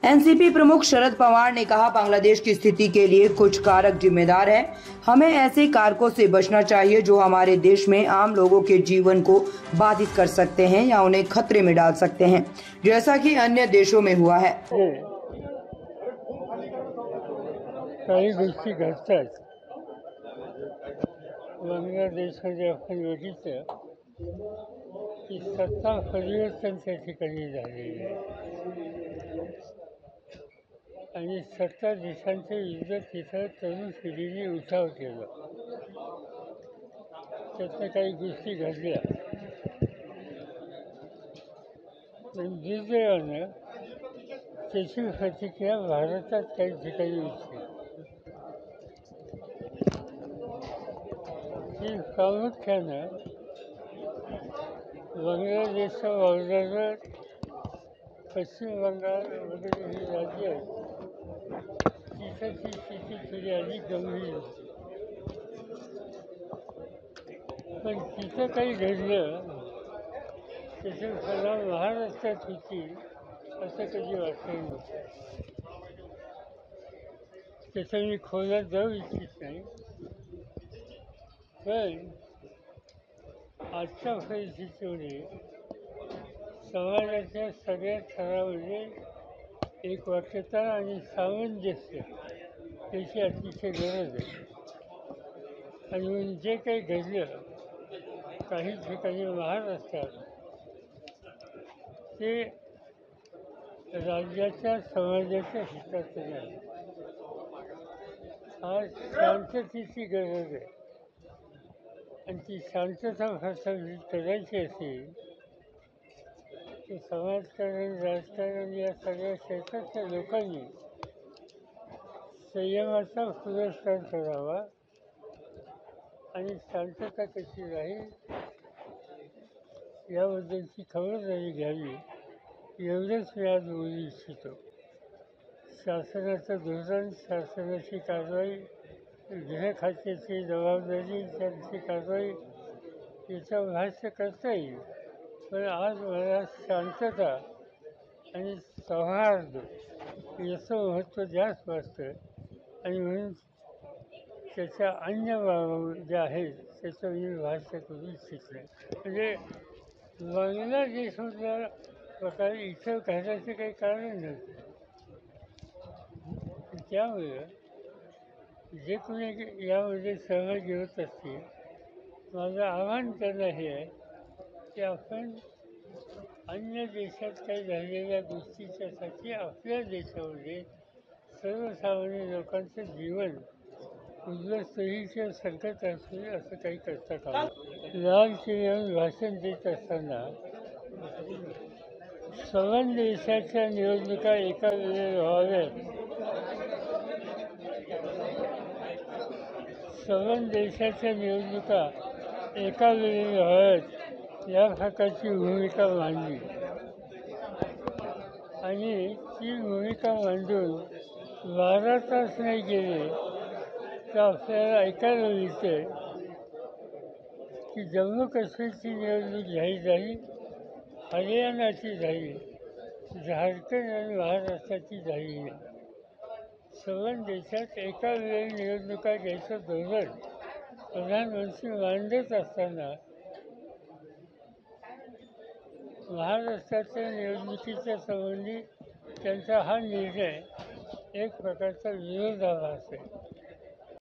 NCP प्रमुख शरद पवार ने कहा, बांग्लादेश की स्थिति के लिए कुछ कारक जिम्मेदार हैं। हमें ऐसे कारकों से बचना चाहिए जो हमारे देश में आम लोगों के जीवन को बाधित कर सकते हैं या उन्हें खतरे में डाल सकते हैं, जैसा कि अन्य देशों में हुआ है। काही गोष्टी घडतात बांगलादेशमध्ये आपण बघितलं की सत्ता परिवर्तन त्या ठिकाणी झालेलं आहे आणि सत्ता देशांच्या विरुद्ध तिथं तरुण पिढीने उठाव केला. त्यातनं काही गोष्टी घडल्या पण दुर्दैवानं त्याची प्रतिक्रिया भारतात काही ठिकाणी होती. ही प्रामुख्यानं बांगलादेशच्या वावरावर पश्चिम बंगाल वगैरे ही राज्य तिथं ती स्थिती थोडी अधिक गंभीर होती. पण तिथं काही घडलं त्याचा परिणाम महाराष्ट्रात होतील असं कधी वाटलं नव्हतं. त्याचं मी खोलात जाऊ इच्छित नाही, पण आजच्या परिस्थितीमध्ये समाजाच्या सगळ्या थरामध्ये एकवाक्यता आणि सामंजस्य याची अतिशय गरज आहे. आणि म्हणून जे काही घडलं काही ठिकाणी महाराष्ट्रात ते राज्याच्या समाजाच्या हिताचं नाही. आज शांततेची गरज आहे आणि ती शांतता प्रस्थापित करायची असेल तर समाजकारण राजकारण या सगळ्या क्षेत्रातल्या लोकांनी संयमाचा पुरस्कार करावा आणि शांतता कशी राहील याबद्दलची खबरदारी घ्यावी, एवढंच मी आज बोलू इच्छितो. शासनाचं धोरण, शासनाची कारवाई, गृह खात्याची जबाबदारी, त्यांची कारवाई याचं भाष्य करता येईल. पण आज मला शांतता आणि सौहार्द याचं महत्त्व जास्त वाटतं आणि म्हणून त्याच्या अन्य बाबी ज्या आहेत त्याचं मी भाष्य करू इच्छित नाही. म्हणजे बांगलादेशमधल्या प्रकारे इथं घालायचं काही कारण नव्हतं. त्यामुळं जे कोणी यामध्ये सहभागी होत असतील माझं आव्हान त्यांना हे आहे की आपण अन्य देशात काही झालेल्या गोष्टीच्यासाठी आपल्या देशामध्ये सर्वसामान्य लोकांचं जीवन उद्ध्वस्त होईल किंवा संकट असेल असं काही करता कामा नये. लाल किल्ल्यावर भाषण देत असताना सर्व देशाच्या निवडणुका एका वेळेला व्हाव्यात, सर्व देशाच्या निवडणुका एका वेळेला व्हाव्यात या प्रकारची भूमिका मांडली आणि ती भूमिका मांडून 12 तास नाही गेले तर आपल्याला ऐकायला मिळतं की जम्मू काश्मीरची निवडणूक जाहीर झाली, हरियाणाची झाली, झारखंड आणि महाराष्ट्राची झाली नाही. सर्व देशात एका वेळी निवडणुका घ्यायचं धोरण प्रधानमंत्री मांडत असताना महाराष्ट्राच्या निवडणुकीच्या संबंधी त्यांचा हा निर्णय एक प्रकारचा विरोधाभास आहे.